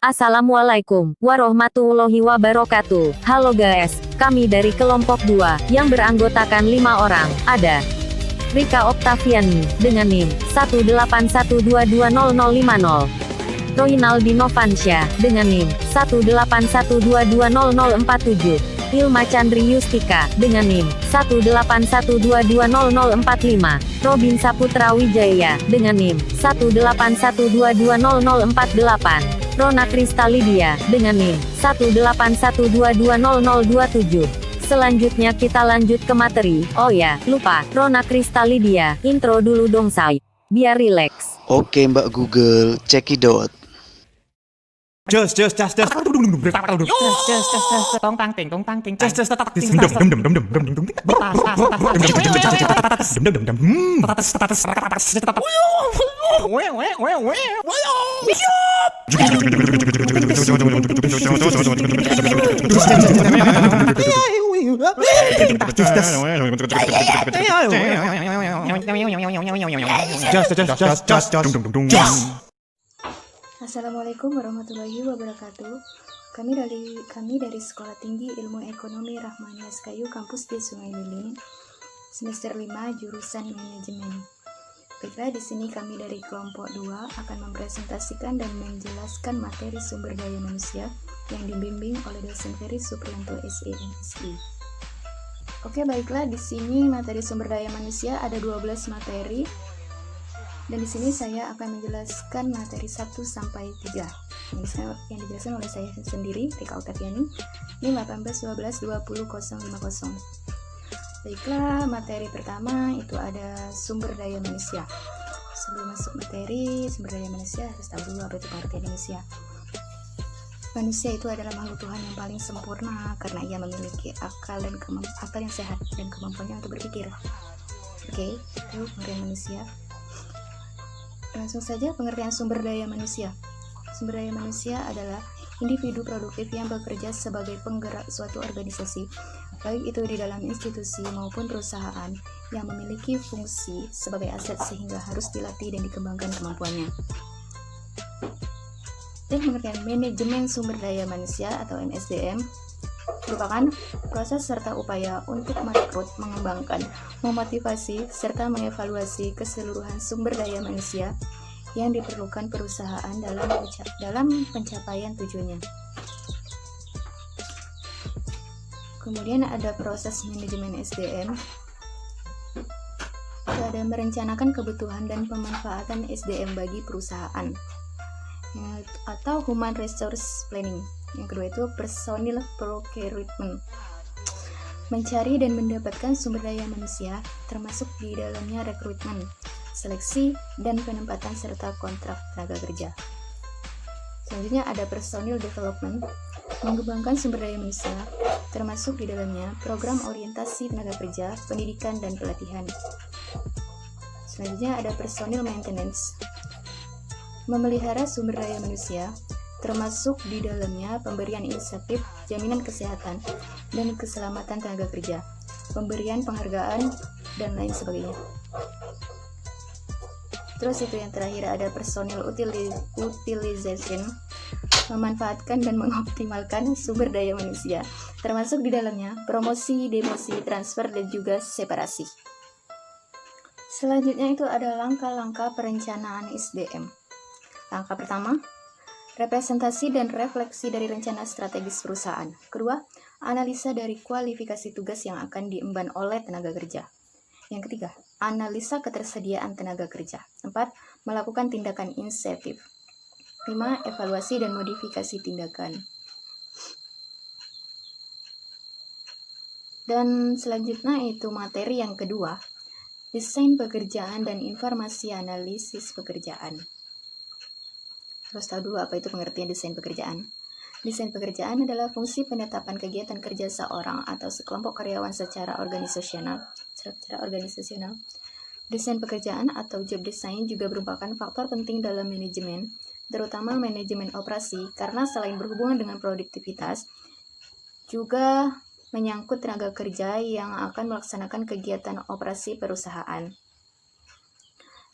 Assalamualaikum warahmatullahi wabarakatuh. Halo guys, kami dari kelompok 2, yang beranggotakan 5 orang. Ada Rika Oktaviani, dengan NIM 181220050. Roinaldi Novansyah, dengan NIM 181220047. Ilma Chandri Yustika, dengan NIM 181220045. Robin Saputra Wijaya, dengan NIM 181220048. Rona Krista Lydia, dengan NIM 181220027. Selanjutnya kita lanjut ke materi. Oh ya, lupa, Rona Krista Lydia, intro dulu dong say, biar rileks. Oke Mbak Google, cekidot. Just tong tang ting tong tang ting Assalamualaikum warahmatullahi wabarakatuh. Kami dari Sekolah Tinggi Ilmu Ekonomi Rahmani SKU Kampus di Sungai Liling, semester 5 jurusan manajemen. Baiklah, di sini kami dari kelompok 2 akan mempresentasikan dan menjelaskan materi sumber daya manusia yang dibimbing oleh dosen Ferry Supriyanto SEMSI. Oke, baiklah, di sini materi sumber daya manusia ada 12 materi. Dan di sini saya akan menjelaskan materi 1 sampai 3 yang dijelaskan oleh saya sendiri, Rika Oktaviani, ini 18-12-20-050. Baiklah, materi pertama itu ada sumber daya manusia. Sebelum masuk materi sumber daya manusia, harus tahu dulu apa itu pengertian manusia. Manusia itu adalah makhluk Tuhan yang paling sempurna karena ia memiliki akal yang sehat dan kemampuannya untuk berpikir. Oke, itu pengertian manusia. Langsung saja pengertian sumber daya manusia. Sumber daya manusia adalah individu produktif yang bekerja sebagai penggerak suatu organisasi, baik itu di dalam institusi maupun perusahaan, yang memiliki fungsi sebagai aset sehingga harus dilatih dan dikembangkan kemampuannya. Dan pengertian manajemen sumber daya manusia atau MSDM merupakan proses serta upaya untuk merekrut, mengembangkan, memotivasi, serta mengevaluasi keseluruhan sumber daya manusia yang diperlukan perusahaan dalam pencapaian tujuannya. Kemudian ada proses manajemen SDM, itu ada merencanakan kebutuhan dan pemanfaatan SDM bagi perusahaan, atau Human Resource Planning. Yang kedua itu personal procurement, mencari dan mendapatkan sumber daya manusia, termasuk di dalamnya rekrutmen, seleksi, dan penempatan serta kontrak tenaga kerja. Selanjutnya ada personal development, mengembangkan sumber daya manusia, termasuk di dalamnya program orientasi tenaga kerja, pendidikan, dan pelatihan. Selanjutnya ada personal maintenance, memelihara sumber daya manusia, termasuk di dalamnya pemberian insentif, jaminan kesehatan, dan keselamatan tenaga kerja, pemberian penghargaan, dan lain sebagainya. Terus itu yang terakhir ada personal utilization, memanfaatkan dan mengoptimalkan sumber daya manusia, termasuk di dalamnya promosi, demosi, transfer, dan juga separasi. Selanjutnya itu ada langkah-langkah perencanaan SDM. Langkah pertama, representasi dan refleksi dari rencana strategis perusahaan. Kedua, analisa dari kualifikasi tugas yang akan diemban oleh tenaga kerja. Yang ketiga, analisa ketersediaan tenaga kerja. 4, melakukan tindakan insentif. 5, evaluasi dan modifikasi tindakan. Dan selanjutnya itu materi yang kedua, desain pekerjaan dan informasi analisis pekerjaan. Harus tahu dulu apa itu pengertian desain pekerjaan. Desain pekerjaan adalah fungsi penetapan kegiatan kerja seorang atau sekelompok karyawan secara organisasional. Desain pekerjaan atau job design juga merupakan faktor penting dalam manajemen, terutama manajemen operasi, karena selain berhubungan dengan produktivitas, juga menyangkut tenaga kerja yang akan melaksanakan kegiatan operasi perusahaan.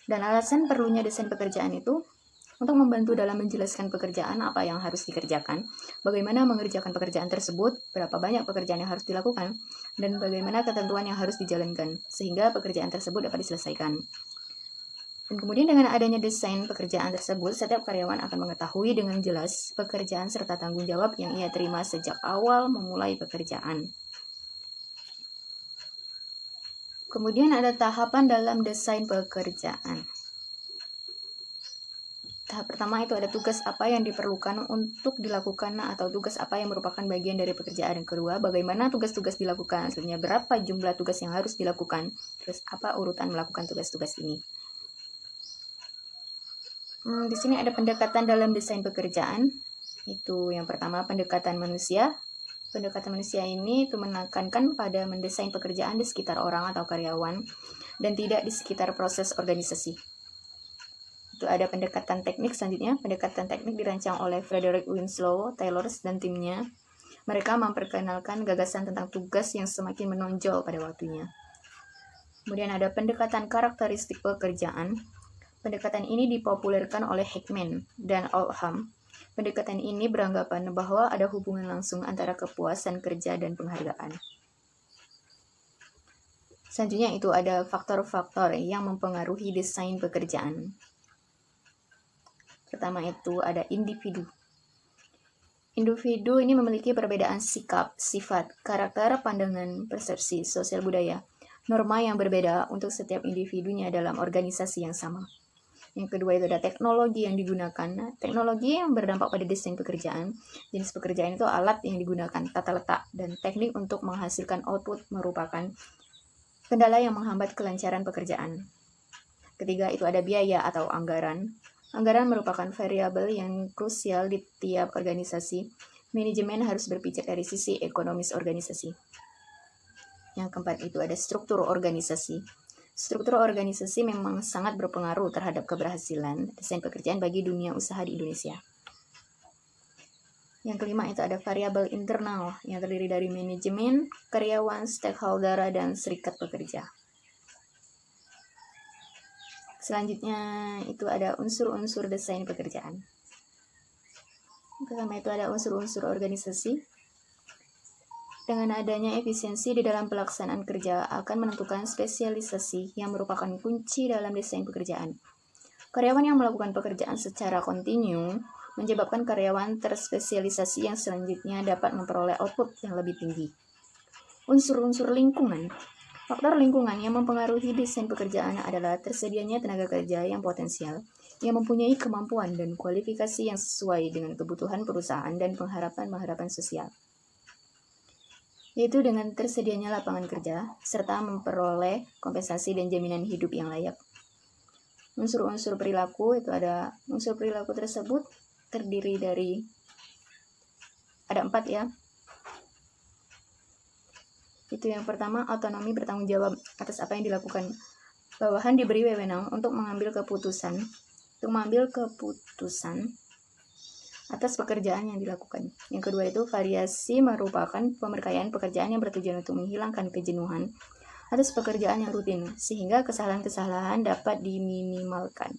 Dan alasan perlunya desain pekerjaan itu untuk membantu dalam menjelaskan pekerjaan apa yang harus dikerjakan, bagaimana mengerjakan pekerjaan tersebut, berapa banyak pekerjaan yang harus dilakukan, dan bagaimana ketentuan yang harus dijalankan, sehingga pekerjaan tersebut dapat diselesaikan. Dan kemudian dengan adanya desain pekerjaan tersebut, setiap karyawan akan mengetahui dengan jelas pekerjaan serta tanggung jawab yang ia terima sejak awal memulai pekerjaan. Kemudian ada tahapan dalam desain pekerjaan. Tahap pertama itu ada tugas apa yang diperlukan untuk dilakukan atau tugas apa yang merupakan bagian dari pekerjaan. Yang kedua, bagaimana tugas-tugas dilakukan, sebenarnya berapa jumlah tugas yang harus dilakukan, terus apa urutan melakukan tugas-tugas ini. Di sini ada pendekatan dalam desain pekerjaan. Itu yang pertama, pendekatan manusia. Pendekatan manusia ini itu menekankan pada mendesain pekerjaan di sekitar orang atau karyawan dan tidak di sekitar proses organisasi. Itu ada pendekatan teknik selanjutnya. Pendekatan teknik dirancang oleh Frederick Winslow, Taylor, dan timnya. Mereka memperkenalkan gagasan tentang tugas yang semakin menonjol pada waktunya. Kemudian ada pendekatan karakteristik pekerjaan. Pendekatan ini dipopulerkan oleh Hickman dan Oldham. Pendekatan ini beranggapan bahwa ada hubungan langsung antara kepuasan kerja dan penghargaan. Selanjutnya itu ada faktor-faktor yang mempengaruhi desain pekerjaan. Pertama itu ada individu. Individu ini memiliki perbedaan sikap, sifat, karakter, pandangan, persepsi, sosial budaya, norma yang berbeda untuk setiap individunya dalam organisasi yang sama. Yang kedua itu ada teknologi yang digunakan. Teknologi yang berdampak pada desain pekerjaan. Jenis pekerjaan itu alat yang digunakan, tata letak, dan teknik untuk menghasilkan output merupakan kendala yang menghambat kelancaran pekerjaan. Ketiga itu ada biaya atau anggaran. Anggaran merupakan variabel yang krusial di tiap organisasi. Manajemen harus berpijak dari sisi ekonomis organisasi. Yang keempat itu ada struktur organisasi. Struktur organisasi memang sangat berpengaruh terhadap keberhasilan desain pekerjaan bagi dunia usaha di Indonesia. Yang kelima itu ada variabel internal yang terdiri dari manajemen, karyawan, stakeholder, dan serikat pekerja. Selanjutnya itu ada unsur-unsur desain pekerjaan. Pertama itu ada unsur-unsur organisasi. Dengan adanya efisiensi di dalam pelaksanaan kerja akan menentukan spesialisasi yang merupakan kunci dalam desain pekerjaan. Karyawan yang melakukan pekerjaan secara kontinu menyebabkan karyawan terspesialisasi yang selanjutnya dapat memperoleh output yang lebih tinggi. Unsur-unsur lingkungan. Faktor lingkungan yang mempengaruhi desain pekerjaan adalah tersedianya tenaga kerja yang potensial, yang mempunyai kemampuan dan kualifikasi yang sesuai dengan kebutuhan perusahaan dan pengharapan-pengharapan sosial, yaitu dengan tersedianya lapangan kerja, serta memperoleh kompensasi dan jaminan hidup yang layak. Unsur-unsur perilaku itu ada, unsur perilaku tersebut terdiri dari, ada 4 ya. Itu yang pertama, otonomi bertanggung jawab atas apa yang dilakukan. Bawahan diberi wewenang untuk mengambil keputusan atas pekerjaan yang dilakukan. Yang kedua itu variasi merupakan pemberkayaan pekerjaan yang bertujuan untuk menghilangkan kejenuhan atas pekerjaan yang rutin, sehingga kesalahan-kesalahan dapat diminimalkan.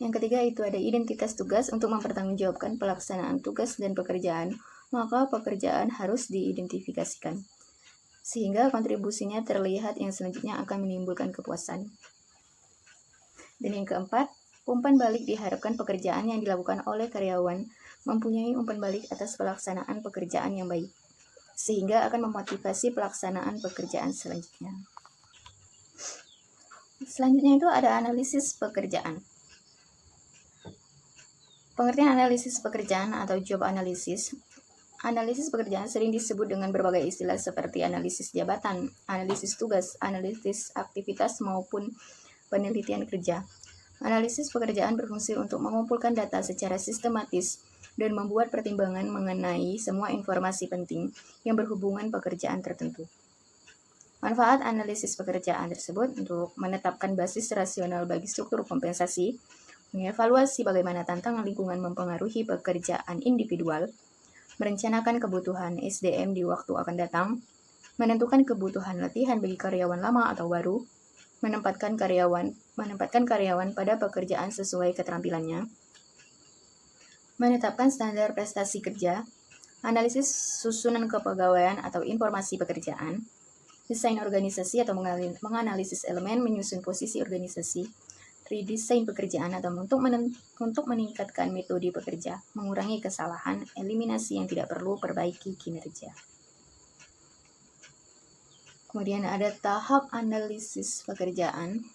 Yang ketiga itu ada identitas tugas untuk mempertanggungjawabkan pelaksanaan tugas dan pekerjaan, maka pekerjaan harus diidentifikasikan, sehingga kontribusinya terlihat yang selanjutnya akan menimbulkan kepuasan. Dan yang keempat, umpan balik diharapkan pekerjaan yang dilakukan oleh karyawan mempunyai umpan balik atas pelaksanaan pekerjaan yang baik, sehingga akan memotivasi pelaksanaan pekerjaan selanjutnya. Selanjutnya itu ada analisis pekerjaan. Pengertian analisis pekerjaan atau job analysis. Analisis pekerjaan sering disebut dengan berbagai istilah seperti analisis jabatan, analisis tugas, analisis aktivitas, maupun penelitian kerja. Analisis pekerjaan berfungsi untuk mengumpulkan data secara sistematis dan membuat pertimbangan mengenai semua informasi penting yang berhubungan pekerjaan tertentu. Manfaat analisis pekerjaan tersebut untuk menetapkan basis rasional bagi struktur kompensasi, mengevaluasi bagaimana tantangan lingkungan mempengaruhi pekerjaan individual, merencanakan kebutuhan SDM di waktu akan datang, menentukan kebutuhan latihan bagi karyawan lama atau baru, menempatkan karyawan pada pekerjaan sesuai keterampilannya, menetapkan standar prestasi kerja, analisis susunan kepegawaian atau informasi pekerjaan, desain organisasi atau menganalisis elemen, menyusun posisi organisasi, redesign pekerjaan atau untuk meningkatkan metode bekerja, mengurangi kesalahan, eliminasi yang tidak perlu, perbaiki kinerja. Kemudian ada tahap analisis pekerjaan.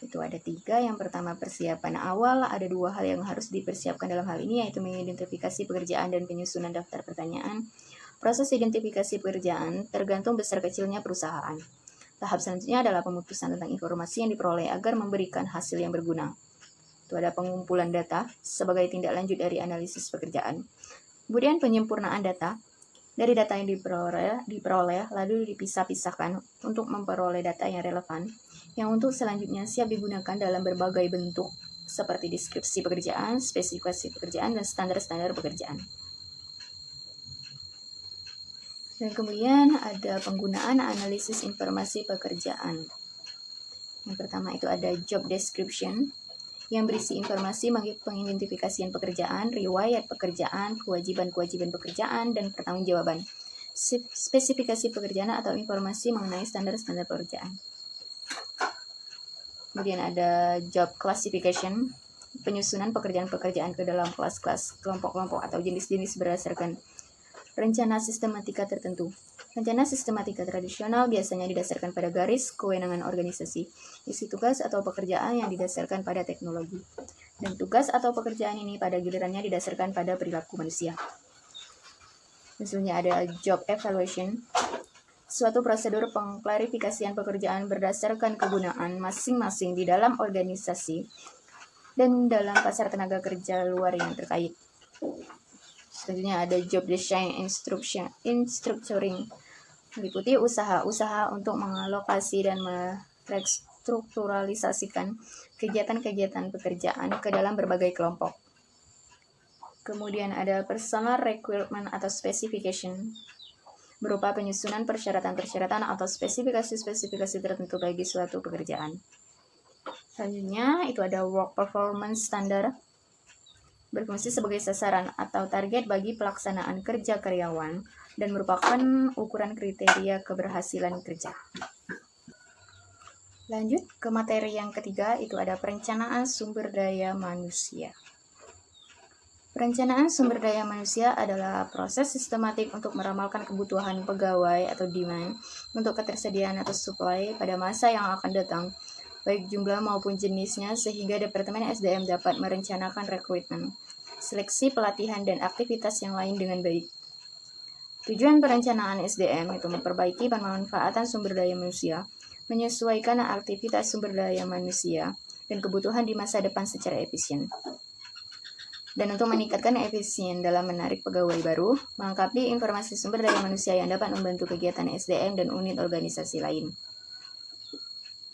Itu ada 3. Yang pertama persiapan awal, ada 2 hal yang harus dipersiapkan dalam hal ini, yaitu mengidentifikasi pekerjaan dan penyusunan daftar pertanyaan. Proses identifikasi pekerjaan tergantung besar kecilnya perusahaan. Tahap selanjutnya adalah pemutusan tentang informasi yang diperoleh agar memberikan hasil yang berguna. Itu ada pengumpulan data sebagai tindak lanjut dari analisis pekerjaan. Kemudian penyempurnaan data. Dari data yang diperoleh lalu dipisah-pisahkan untuk memperoleh data yang relevan, yang untuk selanjutnya siap digunakan dalam berbagai bentuk, seperti deskripsi pekerjaan, spesifikasi pekerjaan, dan standar-standar pekerjaan. Dan kemudian ada penggunaan analisis informasi pekerjaan. Yang pertama itu ada job description, yang berisi informasi pengidentifikasian pekerjaan, riwayat pekerjaan, kewajiban-kewajiban pekerjaan, dan pertanggungjawaban. Spesifikasi pekerjaan atau informasi mengenai standar-standar pekerjaan. Kemudian ada job classification, penyusunan pekerjaan-pekerjaan ke dalam kelas-kelas, kelompok-kelompok atau jenis-jenis berdasarkan rencana sistematika tertentu. Rencana sistematika tradisional biasanya didasarkan pada garis kewenangan organisasi, isi tugas atau pekerjaan yang didasarkan pada teknologi, dan tugas atau pekerjaan ini pada gilirannya didasarkan pada perilaku manusia. Misalnya ada job evaluation, suatu prosedur pengklarifikasian pekerjaan berdasarkan kegunaan masing-masing di dalam organisasi dan dalam pasar tenaga kerja luar yang terkait. Selanjutnya ada job design structuring, meliputi usaha-usaha untuk mengalokasi dan merestrukturalisasikan kegiatan-kegiatan pekerjaan ke dalam berbagai kelompok. Kemudian ada personal requirement atau specification, berupa penyusunan persyaratan-persyaratan atau spesifikasi-spesifikasi tertentu bagi suatu pekerjaan. Selanjutnya itu ada work performance standard, berfungsi sebagai sasaran atau target bagi pelaksanaan kerja karyawan dan merupakan ukuran kriteria keberhasilan kerja. Lanjut ke materi yang ketiga, itu ada perencanaan sumber daya manusia. Perencanaan sumber daya manusia adalah proses sistematik untuk meramalkan kebutuhan pegawai atau demand untuk ketersediaan atau supply pada masa yang akan datang, baik jumlah maupun jenisnya, sehingga Departemen SDM dapat merencanakan rekrutmen, seleksi, pelatihan, dan aktivitas yang lain dengan baik. Tujuan perencanaan SDM itu memperbaiki pemanfaatan sumber daya manusia, menyesuaikan aktivitas sumber daya manusia dan kebutuhan di masa depan secara efisien. Dan untuk meningkatkan efisien dalam menarik pegawai baru, melengkapi informasi sumber daya manusia yang dapat membantu kegiatan SDM dan unit organisasi lain.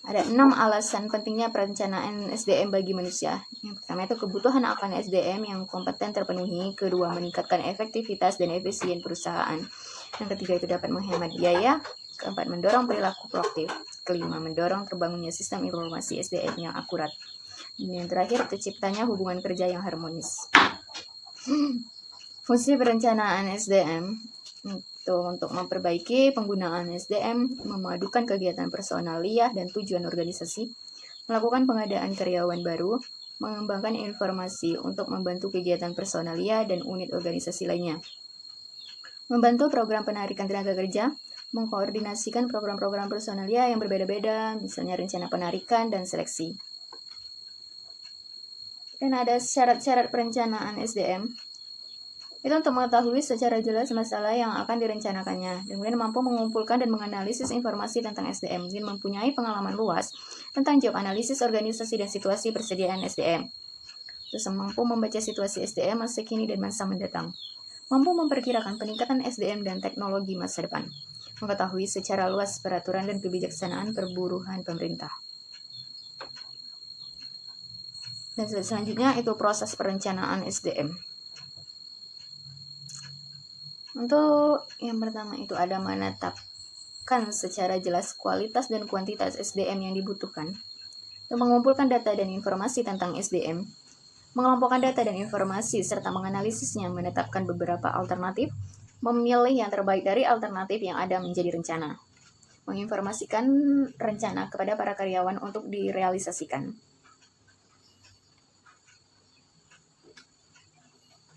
Ada 6 alasan pentingnya perencanaan SDM bagi manusia. Yang pertama itu kebutuhan akan SDM yang kompeten terpenuhi. Kedua, meningkatkan efektivitas dan efisien perusahaan. Yang ketiga itu dapat menghemat biaya. Keempat, mendorong perilaku proaktif. Kelima, mendorong terbangunnya sistem informasi SDM yang akurat. Dan yang terakhir, terciptanya hubungan kerja yang harmonis. Fungsi perencanaan SDM itu untuk memperbaiki penggunaan SDM, memadukan kegiatan personalia dan tujuan organisasi, melakukan pengadaan karyawan baru, mengembangkan informasi untuk membantu kegiatan personalia dan unit organisasi lainnya, membantu program penarikan tenaga kerja, mengkoordinasikan program-program personalia yang berbeda-beda, misalnya rencana penarikan dan seleksi. Dan ada syarat-syarat perencanaan SDM. Itu untuk mengetahui secara jelas masalah yang akan direncanakannya, dan kemudian mampu mengumpulkan dan menganalisis informasi tentang SDM, dan mempunyai pengalaman luas tentang job analisis organisasi dan situasi persediaan SDM. Terus mampu membaca situasi SDM masa kini dan masa mendatang. Mampu memperkirakan peningkatan SDM dan teknologi masa depan. Mengetahui secara luas peraturan dan kebijaksanaan perburuhan pemerintah. Dan selanjutnya itu proses perencanaan SDM. Untuk yang pertama itu ada menetapkan menentukan secara jelas kualitas dan kuantitas SDM yang dibutuhkan, mengumpulkan data dan informasi tentang SDM, mengelompokkan data dan informasi serta menganalisisnya, menetapkan beberapa alternatif, memilih yang terbaik dari alternatif yang ada menjadi rencana, menginformasikan rencana kepada para karyawan untuk direalisasikan.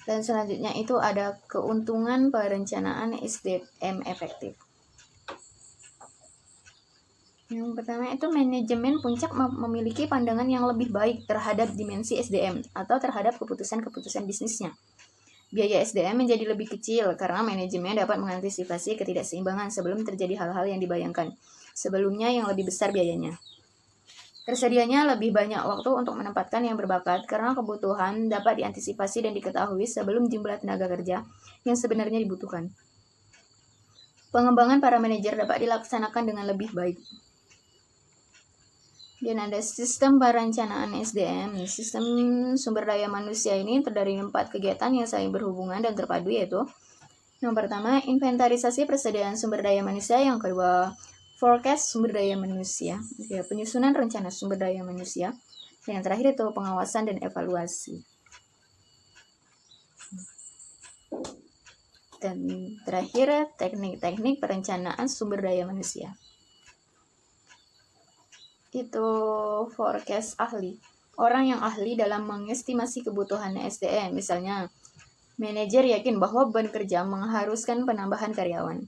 Dan selanjutnya itu ada keuntungan perencanaan SDM efektif. Yang pertama itu manajemen puncak memiliki pandangan yang lebih baik terhadap dimensi SDM atau terhadap keputusan-keputusan bisnisnya. Biaya SDM menjadi lebih kecil karena manajemen dapat mengantisipasi ketidakseimbangan sebelum terjadi hal-hal yang dibayangkan sebelumnya yang lebih besar biayanya. Tersedianya lebih banyak waktu untuk menempatkan yang berbakat karena kebutuhan dapat diantisipasi dan diketahui sebelum jumlah tenaga kerja yang sebenarnya dibutuhkan. Pengembangan para manajer dapat dilaksanakan dengan lebih baik. Dan ada sistem perencanaan SDM. Sistem sumber daya manusia ini terdiri dari 4 kegiatan yang saling berhubungan dan terpadu, yaitu yang pertama, inventarisasi persediaan sumber daya manusia. Yang kedua, forecast sumber daya manusia, penyusunan rencana sumber daya manusia, dan yang terakhir itu pengawasan dan evaluasi. Dan terakhir, teknik-teknik perencanaan sumber daya manusia. Itu forecast ahli. Orang yang ahli dalam mengestimasi kebutuhan SDM, misalnya manajer yakin bahwa beban kerja mengharuskan penambahan karyawan.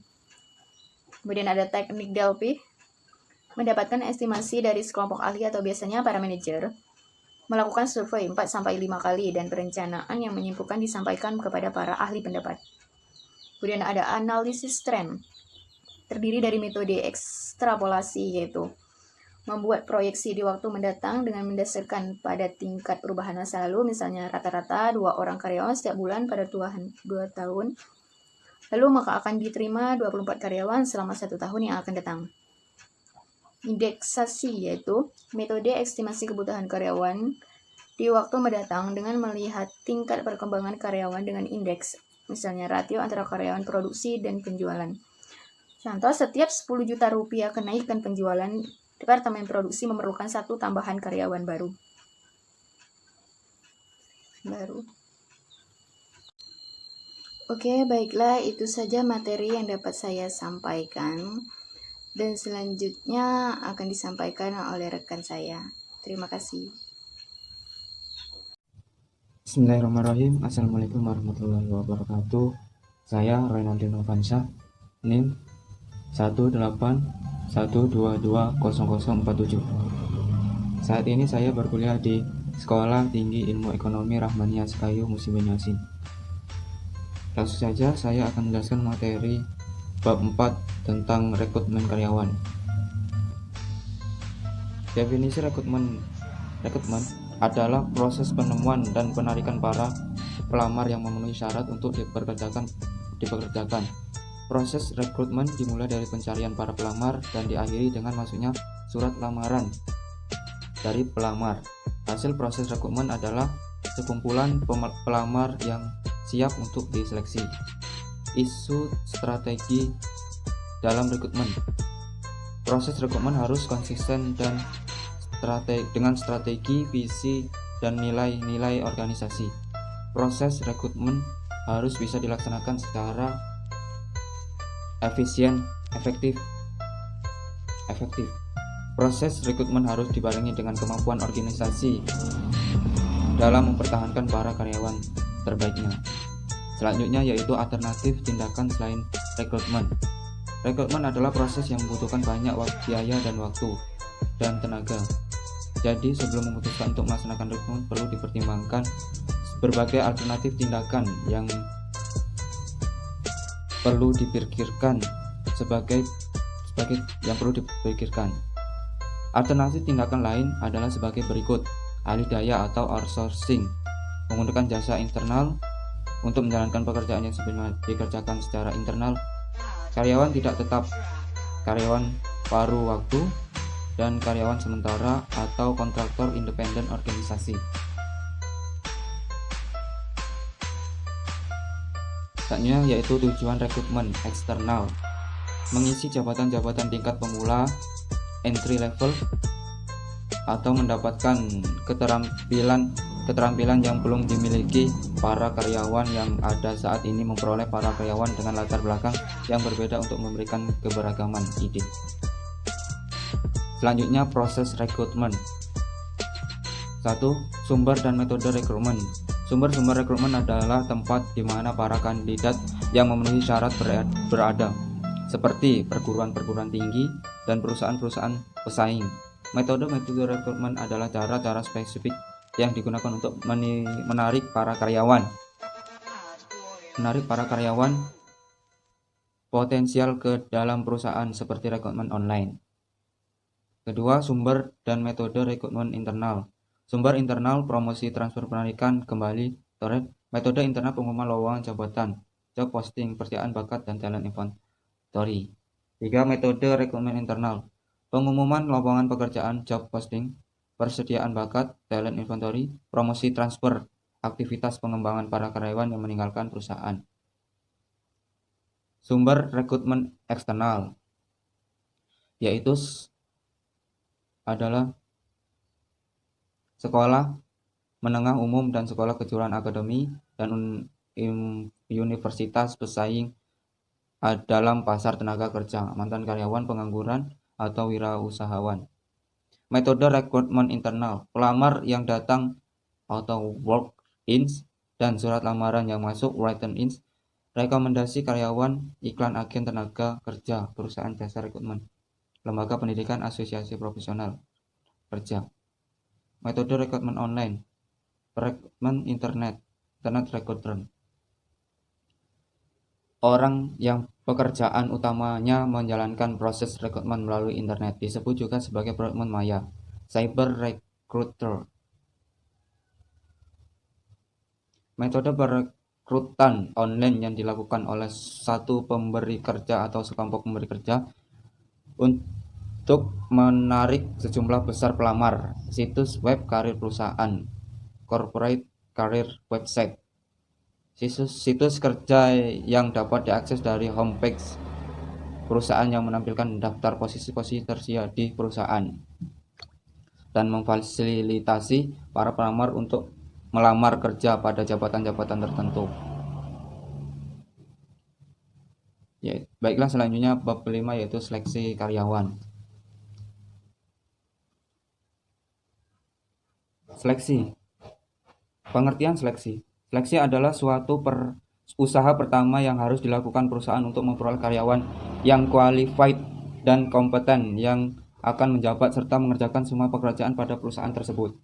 Kemudian ada teknik Delphi, mendapatkan estimasi dari sekelompok ahli atau biasanya para manajer, melakukan survei 4-5 kali dan perencanaan yang menyimpulkan disampaikan kepada para ahli pendapat. Kemudian ada analisis tren, terdiri dari metode ekstrapolasi, yaitu membuat proyeksi di waktu mendatang dengan mendasarkan pada tingkat perubahan masa lalu, misalnya rata-rata 2 orang karyawan setiap bulan pada 2 tahun, lalu maka akan diterima 24 karyawan selama 1 tahun yang akan datang. Indeksasi, yaitu metode estimasi kebutuhan karyawan di waktu mendatang dengan melihat tingkat perkembangan karyawan dengan indeks, misalnya rasio antara karyawan produksi dan penjualan. Contoh, setiap 10 juta rupiah kenaikan penjualan, departemen produksi memerlukan 1 tambahan karyawan baru. Oke, baiklah, itu saja materi yang dapat saya sampaikan. Dan selanjutnya akan disampaikan oleh rekan saya. Terima kasih. Bismillahirrahmanirrahim. Assalamualaikum warahmatullahi wabarakatuh. Saya Renaldi Novansyah, NIM 181220047. Saat ini saya berkuliah di Sekolah Tinggi Ilmu Ekonomi Rahmania Sekayu, Musi Banyuasin. Langsung saja saya akan menjelaskan materi bab 4 tentang rekrutmen karyawan. Definisi rekrutmen adalah proses penemuan dan penarikan para pelamar yang memenuhi syarat untuk dipekerjakan. Proses rekrutmen dimulai dari pencarian para pelamar dan diakhiri dengan masuknya surat lamaran dari pelamar. Hasil proses rekrutmen adalah sekumpulan pelamar yang siap untuk diseleksi. Isu strategi dalam rekrutmen. Proses rekrutmen harus konsisten dan dengan strategi, visi, dan nilai-nilai organisasi. Proses rekrutmen harus bisa dilaksanakan secara efisien, efektif. Proses rekrutmen harus dibarengi dengan kemampuan organisasi dalam mempertahankan para karyawan terbaiknya. Selanjutnya yaitu alternatif tindakan selain rekrutmen. Rekrutmen adalah proses yang membutuhkan banyak biaya dan waktu dan tenaga. Jadi sebelum memutuskan untuk melaksanakan rekrutmen perlu dipertimbangkan berbagai alternatif tindakan yang perlu dipikirkan Alternatif tindakan lain adalah sebagai berikut: alih daya atau outsourcing, menggunakan jasa internal untuk menjalankan pekerjaan yang sebenarnya dikerjakan secara internal, karyawan tidak tetap, karyawan paruh waktu, dan karyawan sementara atau kontraktor independen organisasi. Selanjutnya yaitu tujuan rekrutmen eksternal. mengisi jabatan-jabatan tingkat pemula entry level atau mendapatkan keterampilan yang belum dimiliki para karyawan yang ada saat ini, memperoleh para karyawan dengan latar belakang yang berbeda untuk memberikan keberagaman ide. Selanjutnya, proses rekrutmen. 1. Sumber dan metode rekrutmen. Sumber-sumber rekrutmen adalah tempat di mana para kandidat yang memenuhi syarat berada, seperti perguruan-perguruan tinggi dan perusahaan-perusahaan pesaing. Metode-metode rekrutmen adalah cara-cara spesifik yang digunakan untuk menarik para karyawan potensial ke dalam perusahaan, seperti rekrutmen online. Kedua, sumber dan metode rekrutmen internal. Sumber internal, promosi, transfer, penarikan kembali, metode internal, pengumuman lowongan jabatan, job posting, persediaan bakat, dan talent inventory. 3. Metode rekrutmen internal, pengumuman lowongan pekerjaan, job posting, persediaan bakat, talent inventory, promosi, transfer, aktivitas pengembangan para karyawan yang meninggalkan perusahaan. Sumber rekrutmen eksternal, yaitu adalah sekolah menengah umum dan sekolah kejuruan akademi dan universitas pesaing dalam pasar tenaga kerja, mantan karyawan, pengangguran, atau wirausahawan. Metode rekrutmen internal, pelamar yang datang atau walk-ins dan surat lamaran yang masuk written-ins, rekomendasi karyawan, iklan agen tenaga kerja, perusahaan jasa rekrutmen, lembaga pendidikan, asosiasi profesional kerja. Metode rekrutmen online, rekrutmen internet rekrutmen. Orang yang pekerjaan utamanya menjalankan proses rekrutmen melalui internet disebut juga sebagai rekrutmen maya, cyber recruiter. Metode perekrutan online yang dilakukan oleh satu pemberi kerja atau sekelompok pemberi kerja untuk menarik sejumlah besar pelamar, situs web karir perusahaan, corporate career website, situs kerja yang dapat diakses dari homepage perusahaan yang menampilkan daftar posisi-posisi tersedia di perusahaan, dan memfasilitasi para pelamar untuk melamar kerja pada jabatan-jabatan tertentu. Ya, baiklah, selanjutnya bab kelima, yaitu seleksi karyawan. Seleksi. Pengertian seleksi. Seleksi adalah suatu usaha pertama yang harus dilakukan perusahaan untuk memperoleh karyawan yang qualified dan kompeten yang akan menjabat serta mengerjakan semua pekerjaan pada perusahaan tersebut.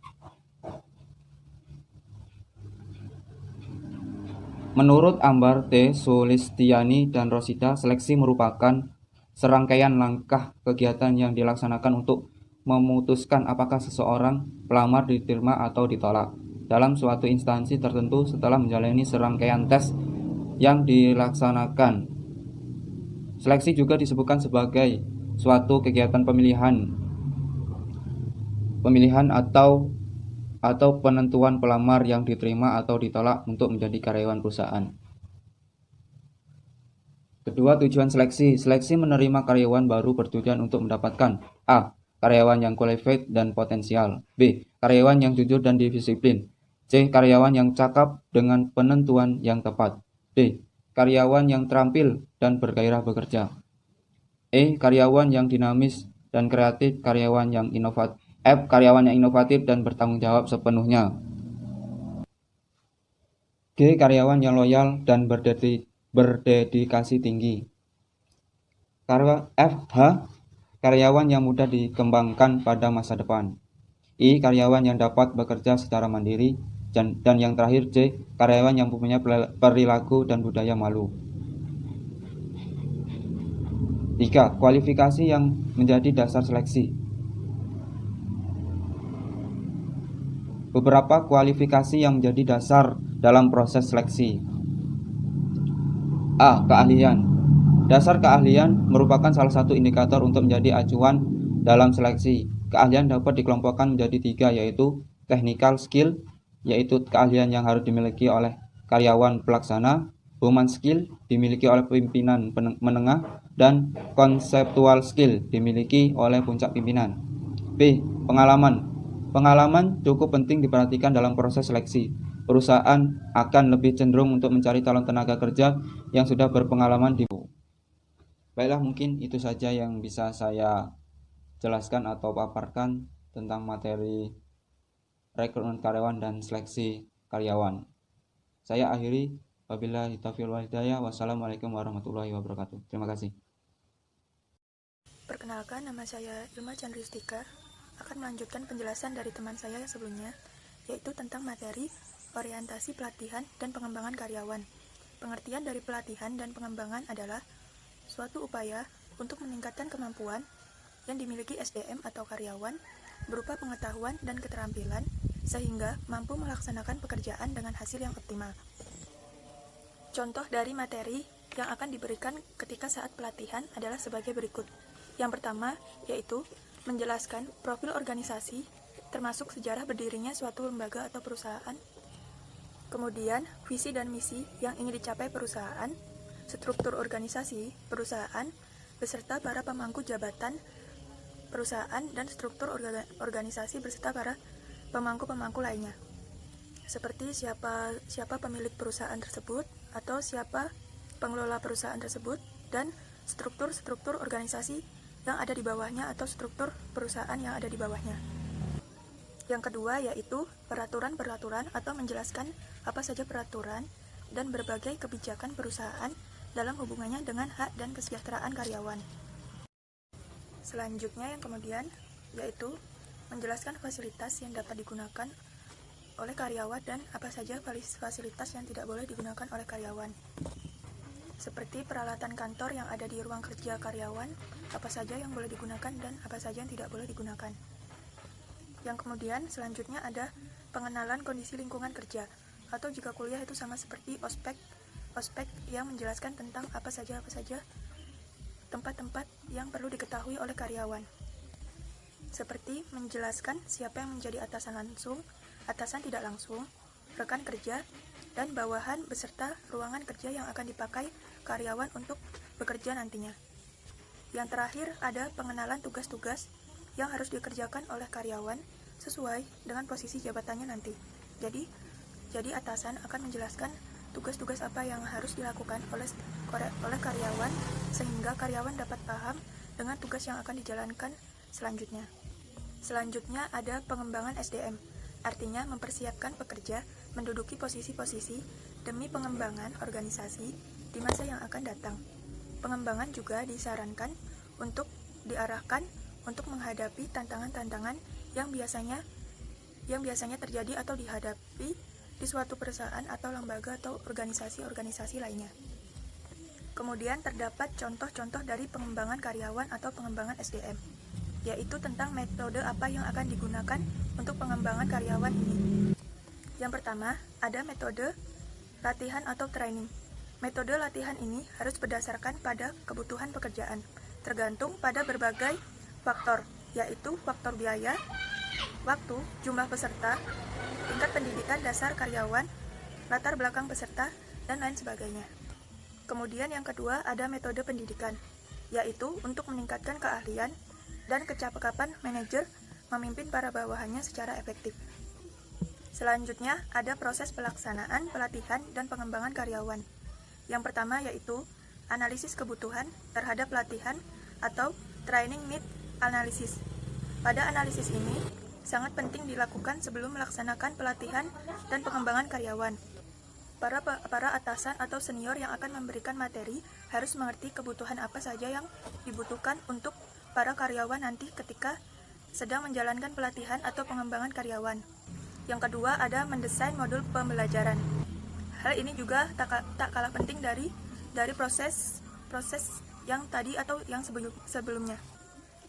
Menurut Ambar T. Sulistiani dan Rosida, seleksi merupakan serangkaian langkah kegiatan yang dilaksanakan untuk memutuskan apakah seseorang pelamar diterima atau ditolak dalam suatu instansi tertentu setelah menjalani serangkaian tes yang dilaksanakan. Seleksi juga disebutkan sebagai suatu kegiatan pemilihan atau penentuan pelamar yang diterima atau ditolak untuk menjadi karyawan perusahaan. Kedua, tujuan seleksi. Seleksi menerima karyawan baru bertujuan untuk mendapatkan A. Karyawan yang qualified dan potensial, B. Karyawan yang jujur dan disiplin, C. Karyawan yang cakap dengan penentuan yang tepat, D. Karyawan yang terampil dan bergairah bekerja, E. Karyawan yang dinamis dan kreatif, karyawan yang inovatif dan bertanggung jawab sepenuhnya, G. Karyawan yang loyal dan berdedikasi tinggi, karyawan yang mudah dikembangkan pada masa depan, I. Karyawan yang dapat bekerja secara mandiri, dan yang terakhir C. Karyawan yang mempunyai perilaku dan budaya malu. 3. Kualifikasi yang menjadi dasar seleksi. Beberapa kualifikasi yang menjadi dasar dalam proses seleksi. A. Keahlian. Dasar keahlian merupakan salah satu indikator untuk menjadi acuan dalam seleksi. Keahlian dapat dikelompokkan menjadi 3, yaitu technical skill, yaitu keahlian yang harus dimiliki oleh karyawan pelaksana, human skill dimiliki oleh pimpinan menengah, dan conceptual skill dimiliki oleh puncak pimpinan. B. Pengalaman. Pengalaman cukup penting diperhatikan dalam proses seleksi. Perusahaan akan lebih cenderung untuk mencari calon tenaga kerja yang sudah berpengalaman di. Baiklah, mungkin itu saja yang bisa saya jelaskan atau paparkan tentang materi rekrutmen karyawan dan seleksi karyawan. Saya akhiri. Wabillahi taufiq wal hidayah. Wassalamualaikum warahmatullahi wabarakatuh. Terima kasih. Perkenalkan, nama saya Ilma Chandristika, akan melanjutkan penjelasan dari teman saya yang sebelumnya, yaitu tentang materi orientasi pelatihan dan pengembangan karyawan. Pengertian dari pelatihan dan pengembangan adalah suatu upaya untuk meningkatkan kemampuan yang dimiliki SDM atau karyawan berupa pengetahuan dan keterampilan sehingga mampu melaksanakan pekerjaan dengan hasil yang optimal. Contoh dari materi yang akan diberikan ketika saat pelatihan adalah sebagai berikut. Yang pertama yaitu menjelaskan profil organisasi termasuk sejarah berdirinya suatu lembaga atau perusahaan, kemudian visi dan misi yang ingin dicapai perusahaan, struktur organisasi perusahaan beserta para pemangku jabatan perusahaan dan struktur organisasi beserta para pemangku-pemangku lainnya, seperti siapa pemilik perusahaan tersebut atau siapa pengelola perusahaan tersebut, dan struktur organisasi yang ada di bawahnya atau struktur perusahaan yang ada di bawahnya. Yang kedua yaitu peraturan-peraturan atau menjelaskan apa saja peraturan dan berbagai kebijakan perusahaan dalam hubungannya dengan hak dan kesejahteraan karyawan. Selanjutnya yang kemudian yaitu menjelaskan fasilitas yang dapat digunakan oleh karyawan dan apa saja fasilitas yang tidak boleh digunakan oleh karyawan. Seperti peralatan kantor yang ada di ruang kerja karyawan, apa saja yang boleh digunakan dan apa saja yang tidak boleh digunakan. Yang kemudian selanjutnya ada pengenalan kondisi lingkungan kerja, atau jika kuliah itu sama seperti ospek yang menjelaskan tentang apa saja tempat-tempat yang perlu diketahui oleh karyawan. Seperti menjelaskan siapa yang menjadi atasan langsung, atasan tidak langsung, rekan kerja, dan bawahan beserta ruangan kerja yang akan dipakai karyawan untuk bekerja nantinya. Yang terakhir ada pengenalan tugas-tugas yang harus dikerjakan oleh karyawan sesuai dengan posisi jabatannya nanti. Jadi atasan akan menjelaskan tugas-tugas apa yang harus dilakukan oleh karyawan sehingga karyawan dapat paham dengan tugas yang akan dijalankan selanjutnya. Selanjutnya ada pengembangan SDM, artinya mempersiapkan pekerja menduduki posisi-posisi demi pengembangan organisasi di masa yang akan datang. Pengembangan juga disarankan untuk diarahkan untuk menghadapi tantangan-tantangan yang biasanya terjadi atau dihadapi di suatu perusahaan atau lembaga atau organisasi-organisasi lainnya. Kemudian terdapat contoh-contoh dari pengembangan karyawan atau pengembangan SDM, yaitu tentang metode apa yang akan digunakan untuk pengembangan karyawan ini. Yang pertama, ada metode latihan atau training. Metode latihan ini harus berdasarkan pada kebutuhan pekerjaan, tergantung pada berbagai faktor, yaitu faktor biaya, waktu, jumlah peserta, tingkat pendidikan dasar karyawan, latar belakang peserta, dan lain sebagainya. Kemudian yang kedua ada metode pendidikan, yaitu untuk meningkatkan keahlian dan kecakapan manajer memimpin para bawahannya secara efektif. Selanjutnya ada proses pelaksanaan pelatihan dan pengembangan karyawan. Yang pertama yaitu analisis kebutuhan terhadap pelatihan atau training need analysis. Pada analisis ini sangat penting dilakukan sebelum melaksanakan pelatihan dan pengembangan karyawan. Para atasan atau senior yang akan memberikan materi harus mengerti kebutuhan apa saja yang dibutuhkan untuk para karyawan nanti ketika sedang menjalankan pelatihan atau pengembangan karyawan. Yang kedua ada mendesain modul pembelajaran. Hal ini juga tak kalah penting dari proses yang tadi atau yang sebelumnya.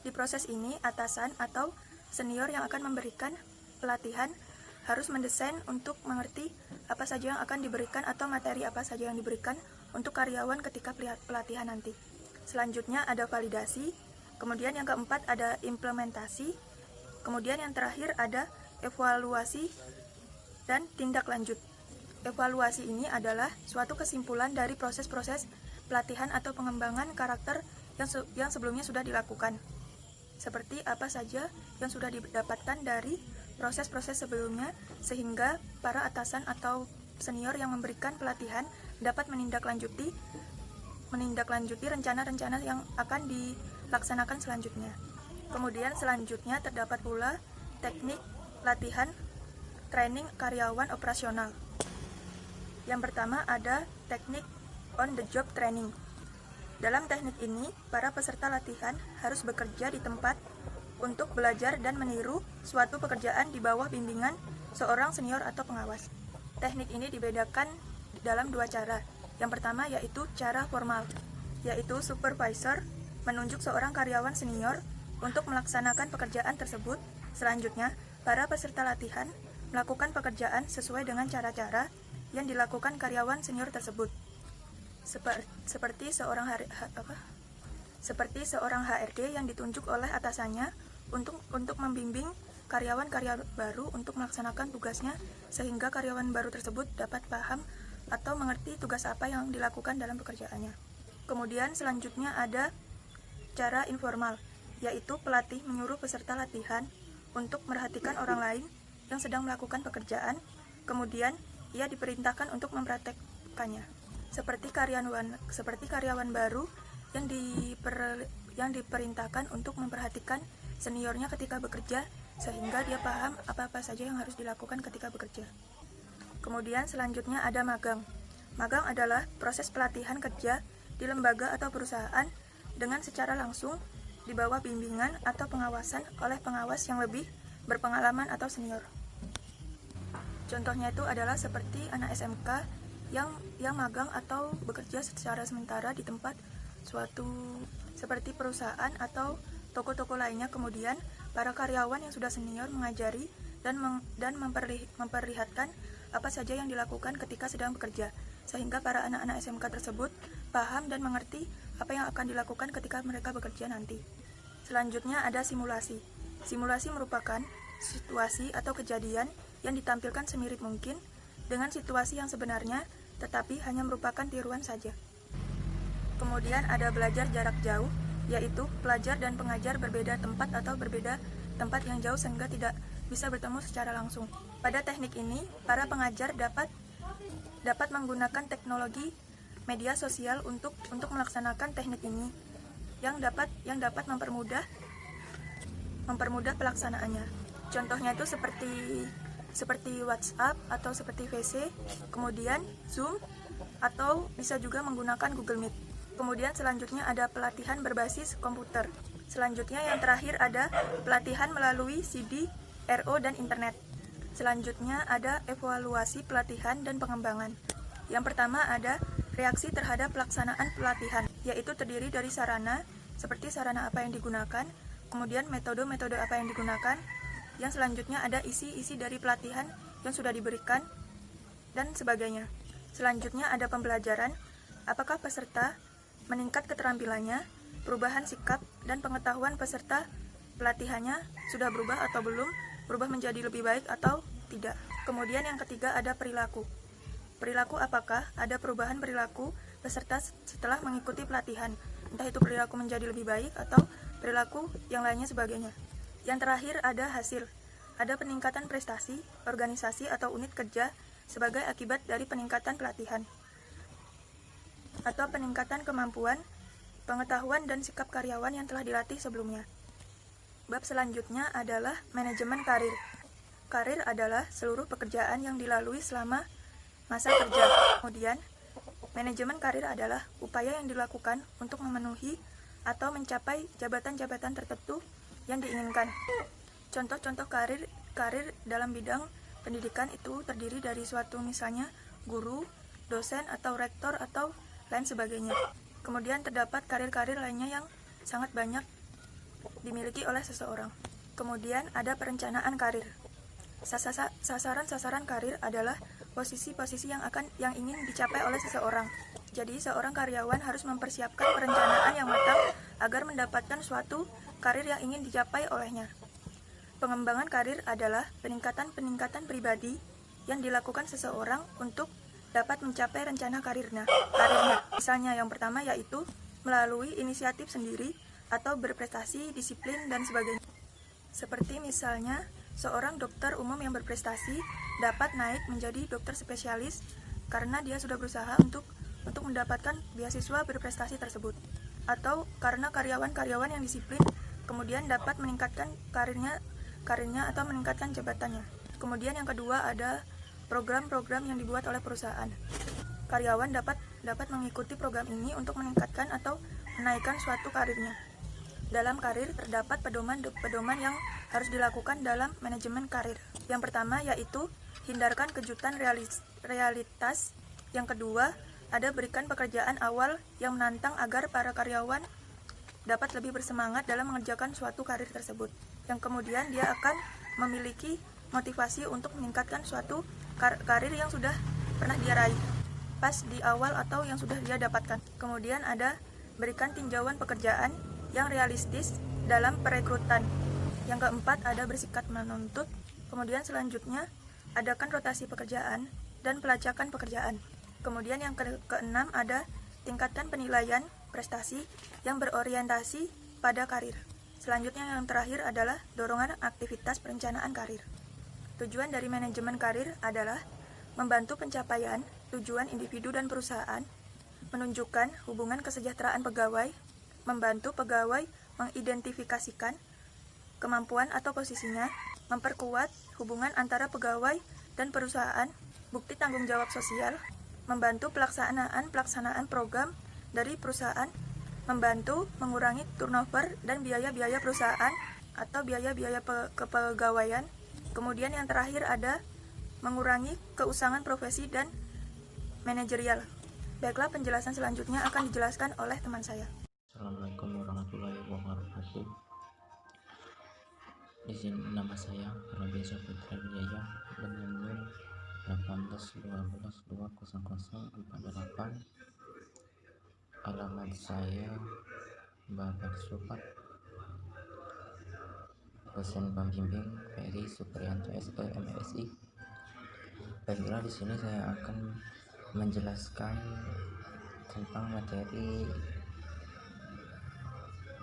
Di proses ini atasan atau senior yang akan memberikan pelatihan harus mendesain untuk mengerti apa saja yang akan diberikan atau materi apa saja yang diberikan untuk karyawan ketika pelatihan nanti. Selanjutnya ada validasi, kemudian yang keempat ada implementasi, kemudian yang terakhir ada evaluasi dan tindak lanjut. Evaluasi ini adalah suatu kesimpulan dari proses-proses pelatihan atau pengembangan karakter yang sebelumnya sudah dilakukan. Seperti apa saja yang sudah didapatkan dari proses-proses sebelumnya, sehingga para atasan atau senior yang memberikan pelatihan dapat menindaklanjuti rencana-rencana yang akan dilaksanakan selanjutnya. Kemudian selanjutnya terdapat pula teknik latihan training karyawan operasional. Yang pertama ada teknik on the job training. Dalam teknik ini, para peserta latihan harus bekerja di tempat untuk belajar dan meniru suatu pekerjaan di bawah bimbingan seorang senior atau pengawas. Teknik ini dibedakan dalam dua cara. Yang pertama yaitu cara formal, yaitu supervisor menunjuk seorang karyawan senior untuk melaksanakan pekerjaan tersebut. Selanjutnya, para peserta latihan melakukan pekerjaan sesuai dengan cara-cara yang dilakukan karyawan senior tersebut. Seperti seorang HRD yang ditunjuk oleh atasannya untuk membimbing karyawan-karyawan baru untuk melaksanakan tugasnya, sehingga karyawan baru tersebut dapat paham atau mengerti tugas apa yang dilakukan dalam pekerjaannya. Kemudian selanjutnya ada cara informal, yaitu pelatih menyuruh peserta latihan untuk merhatikan orang lain yang sedang melakukan pekerjaan, kemudian ia diperintahkan untuk mempraktekkannya. Seperti karyawan baru yang diperintahkan untuk memperhatikan seniornya ketika bekerja, sehingga dia paham apa-apa saja yang harus dilakukan ketika bekerja. Kemudian selanjutnya ada magang. Magang adalah proses pelatihan kerja di lembaga atau perusahaan dengan secara langsung di bawah bimbingan atau pengawasan oleh pengawas yang lebih berpengalaman atau senior. Contohnya itu adalah seperti anak SMK yang magang atau bekerja secara sementara di tempat suatu seperti perusahaan atau toko-toko lainnya. Kemudian para karyawan yang sudah senior mengajari dan memperlihatkan apa saja yang dilakukan ketika sedang bekerja, sehingga para anak-anak SMK tersebut paham dan mengerti apa yang akan dilakukan ketika mereka bekerja nanti. Selanjutnya ada simulasi. Simulasi merupakan situasi atau kejadian yang ditampilkan semirip mungkin dengan situasi yang sebenarnya, tetapi hanya merupakan tiruan saja. Kemudian ada belajar jarak jauh, yaitu pelajar dan pengajar berbeda tempat atau berbeda tempat yang jauh sehingga tidak bisa bertemu secara langsung. Pada teknik ini, para pengajar dapat menggunakan teknologi media sosial untuk melaksanakan teknik ini yang dapat mempermudah pelaksanaannya. Contohnya itu seperti WhatsApp atau seperti VC, kemudian Zoom, atau bisa juga menggunakan Google Meet. Kemudian selanjutnya ada pelatihan berbasis komputer. Selanjutnya yang terakhir ada pelatihan melalui CD, RO, dan internet. Selanjutnya ada evaluasi pelatihan dan pengembangan. Yang pertama ada reaksi terhadap pelaksanaan pelatihan, yaitu terdiri dari sarana, seperti sarana apa yang digunakan, kemudian metode-metode apa yang digunakan. Yang selanjutnya ada isi-isi dari pelatihan yang sudah diberikan, dan sebagainya. Selanjutnya ada pembelajaran, apakah peserta meningkat keterampilannya, perubahan sikap dan pengetahuan peserta pelatihannya sudah berubah atau belum, berubah menjadi lebih baik atau tidak. Kemudian yang ketiga ada perilaku. Perilaku apakah ada perubahan perilaku peserta setelah mengikuti pelatihan, entah itu perilaku menjadi lebih baik atau perilaku yang lainnya sebagainya. Yang terakhir ada hasil. Ada peningkatan prestasi, organisasi atau unit kerja sebagai akibat dari peningkatan pelatihan atau peningkatan kemampuan, pengetahuan dan sikap karyawan yang telah dilatih sebelumnya. Bab selanjutnya adalah manajemen karir. Karir adalah seluruh pekerjaan yang dilalui selama masa kerja. Kemudian, manajemen karir adalah upaya yang dilakukan untuk memenuhi atau mencapai jabatan-jabatan tertentu yang diinginkan. Contoh-contoh karir dalam bidang pendidikan itu terdiri dari suatu misalnya guru, dosen atau rektor atau lain sebagainya. Kemudian terdapat karir-karir lainnya yang sangat banyak dimiliki oleh seseorang. Kemudian ada perencanaan karir. Sasaran-sasaran karir adalah posisi-posisi yang ingin dicapai oleh seseorang. Jadi seorang karyawan harus mempersiapkan perencanaan yang matang agar mendapatkan suatu karir yang ingin dicapai olehnya. Pengembangan karir adalah peningkatan pribadi yang dilakukan seseorang untuk dapat mencapai rencana karirnya. Misalnya yang pertama yaitu melalui inisiatif sendiri atau berprestasi, disiplin, dan sebagainya. Seperti misalnya seorang dokter umum yang berprestasi dapat naik menjadi dokter spesialis karena dia sudah berusaha untuk mendapatkan beasiswa berprestasi tersebut. Atau karena karyawan-karyawan yang disiplin kemudian dapat meningkatkan karirnya atau meningkatkan jabatannya. Kemudian yang kedua ada program-program yang dibuat oleh perusahaan. Karyawan dapat mengikuti program ini untuk meningkatkan atau menaikkan suatu karirnya. Dalam karir terdapat pedoman yang harus dilakukan dalam manajemen karir. Yang pertama yaitu hindarkan kejutan realitas. Yang kedua ada berikan pekerjaan awal yang menantang agar para karyawan dapat lebih bersemangat dalam mengerjakan suatu karir tersebut. Yang kemudian dia akan memiliki motivasi untuk meningkatkan suatu karir yang sudah pernah dia raih pas di awal atau yang sudah dia dapatkan. Kemudian ada berikan tinjauan pekerjaan yang realistis dalam perekrutan. Yang keempat ada bersikap menuntut. Kemudian selanjutnya adakan rotasi pekerjaan dan pelacakan pekerjaan. Kemudian yang keenam ada tingkatkan penilaian prestasi yang berorientasi pada karir. Selanjutnya yang terakhir adalah dorongan aktivitas perencanaan karir. Tujuan dari manajemen karir adalah membantu pencapaian tujuan individu dan perusahaan, menunjukkan hubungan kesejahteraan pegawai, membantu pegawai mengidentifikasikan kemampuan atau posisinya, memperkuat hubungan antara pegawai dan perusahaan, bukti tanggung jawab sosial, membantu pelaksanaan program dari perusahaan, membantu mengurangi turnover dan biaya-biaya perusahaan atau biaya-biaya kepegawaian. Kemudian yang terakhir ada mengurangi keusangan profesi dan manajerial. Baiklah, penjelasan selanjutnya akan dijelaskan oleh teman saya. Assalamualaikum warahmatullahi wabarakatuh. Di sini nama saya Rabiesa Putra Wijaya dengan NIM 1812200048. Alamat saya Bapak Supat, dosen pembimbing Ferry Supriyanto SE MSI. Baiklah, di sini saya akan menjelaskan tentang materi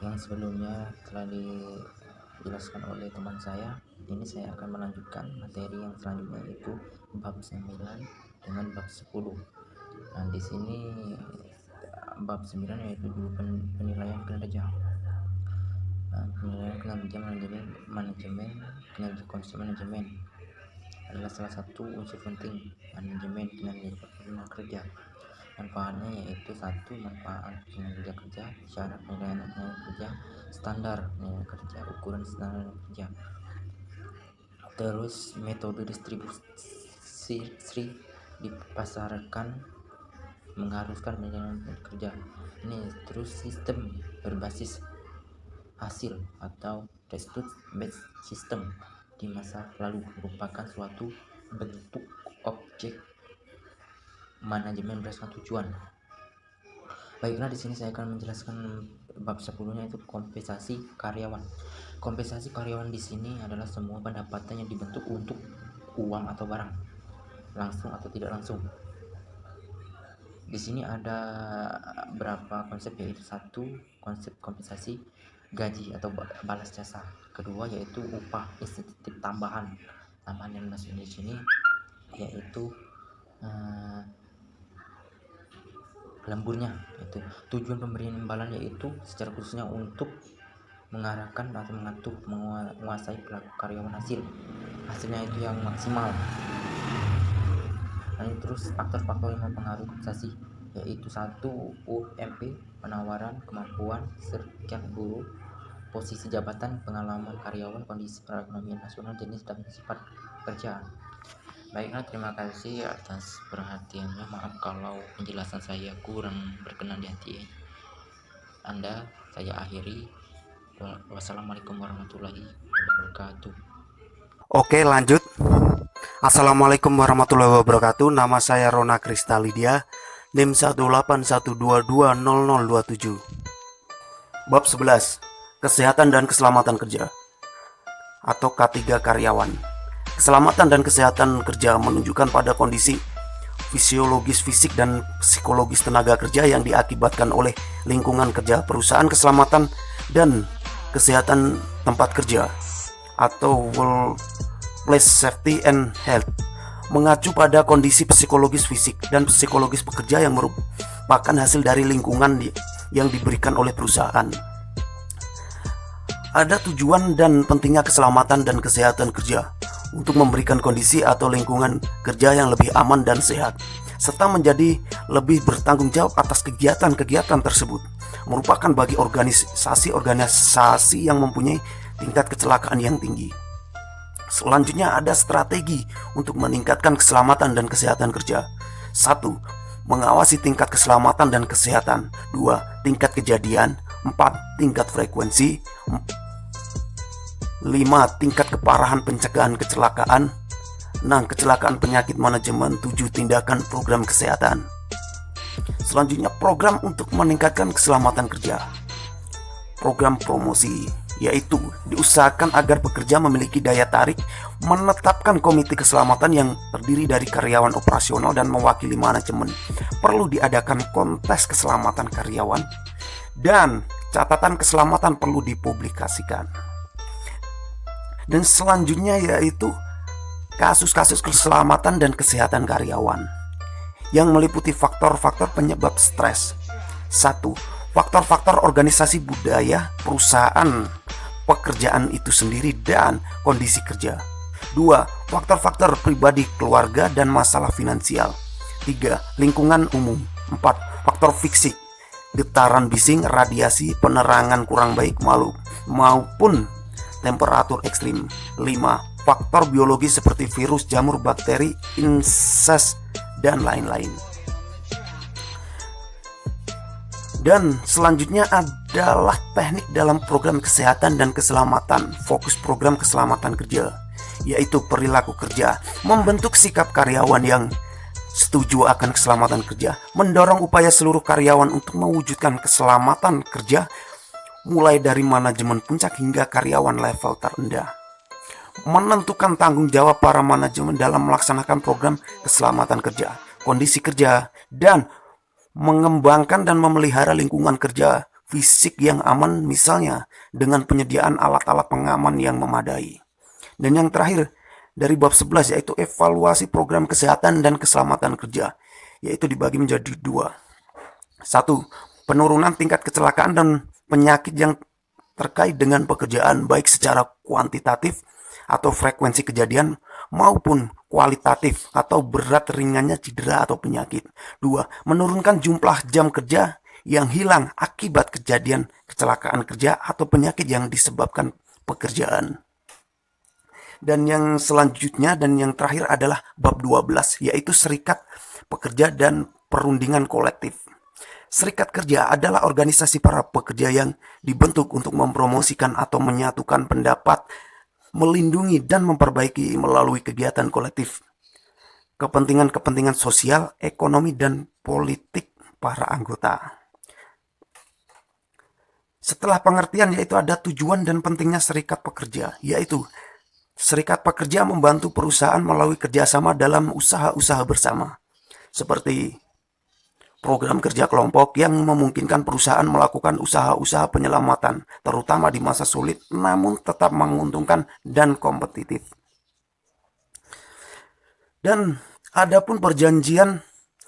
yang sebelumnya telah dijelaskan oleh teman saya. Ini saya akan melanjutkan materi yang selanjutnya, yaitu bab 9 dengan bab 10. Nah, di sini bab 9 yaitu dulu penilaian kinerja. Penilaian kinerja konsep manajemen adalah salah satu unsur penting manajemen kinerja kerja. Manfaatnya yaitu: 1. Manfaat kinerja kerja, syarat penilaian kinerja kerja, standar penilaian kerja, ukuran standar kerja. Terus metode distribusi dipasarkan mengharuskan penilaian kerja. Ini terus sistem berbasis hasil atau result based system di masa lalu merupakan suatu bentuk objek manajemen berdasarkan tujuan. Baiklah, di sini saya akan menjelaskan bab 10-nya, yaitu kompensasi karyawan. Kompensasi karyawan di sini adalah semua pendapatan yang dibentuk untuk uang atau barang, langsung atau tidak langsung. Di sini ada berapa konsep, yaitu: 1. Konsep kompensasi gaji atau balas jasa. Kedua yaitu upah insentif tambahan. Tambahan yang masuk di sini yaitu lemburnya, yaitu tujuan pemberian imbalan, yaitu secara khususnya untuk mengarahkan atau mengatur menguasai pelaku karyawan hasilnya itu yang maksimal. Nah, terus faktor-faktor yang mempengaruhi kompensasi yaitu: 1. UMP, penawaran, kemampuan, serikat buruh, posisi jabatan, pengalaman karyawan, kondisi perekonomian nasional, jenis dan sifat pekerjaan. Baiklah, terima kasih atas perhatiannya. Maaf kalau penjelasan saya kurang berkenan di hati Anda. Saya akhiri. Wassalamualaikum warahmatullahi wabarakatuh. Oke, lanjut. Assalamualaikum warahmatullahi wabarakatuh. Nama saya Rona Kristalidia, NIM 181220027. Bab 11, Kesehatan dan Keselamatan Kerja atau K3 Karyawan. Keselamatan dan kesehatan kerja menunjukkan pada kondisi fisiologis fisik dan psikologis tenaga kerja yang diakibatkan oleh lingkungan kerja perusahaan. Keselamatan dan kesehatan tempat kerja atau workplace safety and health mengacu pada kondisi psikologis fisik dan psikologis pekerja yang merupakan hasil dari lingkungan yang diberikan oleh perusahaan. Ada tujuan dan pentingnya keselamatan dan kesehatan kerja untuk memberikan kondisi atau lingkungan kerja yang lebih aman dan sehat, serta menjadi lebih bertanggung jawab atas kegiatan-kegiatan tersebut, merupakan bagi organisasi yang mempunyai tingkat kecelakaan yang tinggi. Selanjutnya ada strategi untuk meningkatkan keselamatan dan kesehatan kerja. 1. Mengawasi tingkat keselamatan dan kesehatan. 2. Tingkat kejadian. 4. Tingkat frekuensi. 5. Tingkat keparahan pencegahan kecelakaan. 6. Kecelakaan penyakit manajemen. 7. Tindakan program kesehatan. Selanjutnya program untuk meningkatkan keselamatan kerja. Program promosi, yaitu diusahakan agar pekerja memiliki daya tarik, menetapkan komite keselamatan yang terdiri dari karyawan operasional dan mewakili manajemen. Perlu diadakan kontes keselamatan karyawan dan catatan keselamatan perlu dipublikasikan. Dan selanjutnya yaitu kasus-kasus keselamatan dan kesehatan karyawan yang meliputi faktor-faktor penyebab stres. 1. Faktor-faktor organisasi budaya perusahaan pekerjaan itu sendiri dan kondisi kerja. 2. Faktor-faktor pribadi keluarga dan masalah finansial. 3. Lingkungan umum. 4. Faktor fisik, getaran bising, radiasi, penerangan kurang baik maupun temperatur ekstrim. 5. Faktor biologi seperti virus, jamur, bakteri, inses, dan lain-lain. Dan selanjutnya adalah teknik dalam program kesehatan dan keselamatan. Fokus program keselamatan kerja, yaitu perilaku kerja, membentuk sikap karyawan yang setuju akan keselamatan kerja, mendorong upaya seluruh karyawan untuk mewujudkan keselamatan kerja, mulai dari manajemen puncak hingga karyawan level terendah. Menentukan tanggung jawab para manajemen dalam melaksanakan program keselamatan kerja, kondisi kerja, dan mengembangkan dan memelihara lingkungan kerja fisik yang aman, misalnya dengan penyediaan alat-alat pengaman yang memadai. Dan yang terakhir dari bab 11 yaitu evaluasi program kesehatan dan keselamatan kerja, yaitu dibagi menjadi 2. 1. Penurunan tingkat kecelakaan dan penyakit yang terkait dengan pekerjaan, baik secara kuantitatif atau frekuensi kejadian maupun kualitatif atau berat ringannya cedera atau penyakit. 2. Menurunkan jumlah jam kerja yang hilang akibat kejadian kecelakaan kerja atau penyakit yang disebabkan pekerjaan. Dan yang selanjutnya dan yang terakhir adalah bab 12, yaitu serikat pekerja dan perundingan kolektif. Serikat kerja adalah organisasi para pekerja yang dibentuk untuk mempromosikan atau menyatukan pendapat, melindungi dan memperbaiki melalui kegiatan kolektif kepentingan-kepentingan sosial, ekonomi, dan politik para anggota. Setelah pengertian yaitu ada tujuan dan pentingnya serikat pekerja, yaitu serikat pekerja membantu perusahaan melalui kerjasama dalam usaha-usaha bersama, seperti program kerja kelompok yang memungkinkan perusahaan melakukan usaha-usaha penyelamatan, terutama di masa sulit, namun tetap menguntungkan dan kompetitif. Dan adapun perjanjian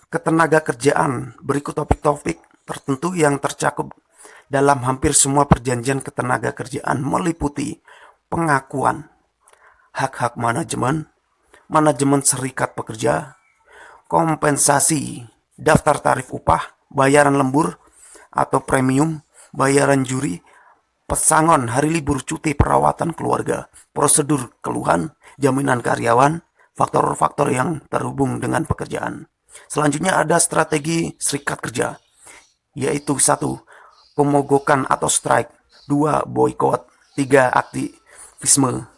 ketenaga kerjaan, berikut topik-topik tertentu yang tercakup dalam hampir semua perjanjian ketenaga kerjaan meliputi pengakuan hak-hak manajemen, manajemen serikat pekerja, kompensasi, daftar tarif upah, bayaran lembur atau premium, bayaran juri, pesangon, hari libur, cuti, perawatan keluarga, prosedur keluhan, jaminan karyawan, faktor-faktor yang terhubung dengan pekerjaan. Selanjutnya ada strategi serikat kerja, yaitu 1. Pemogokan atau strike, 2. Boykot, 3. Aktivisme,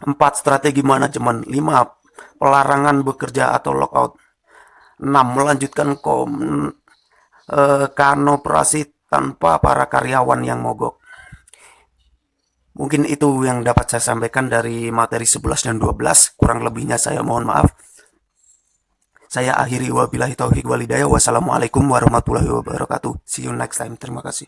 4. Strategi manajemen, 5. Pelarangan bekerja atau lockout, 6. Melanjutkan kanoperasi tanpa para karyawan yang mogok. Mungkin itu yang dapat saya sampaikan dari materi 11 dan 12. Kurang lebihnya saya mohon maaf. Saya akhiri, wabillahi taufiq walhidayah. Wassalamualaikum warahmatullahi wabarakatuh. See you next time. Terima kasih.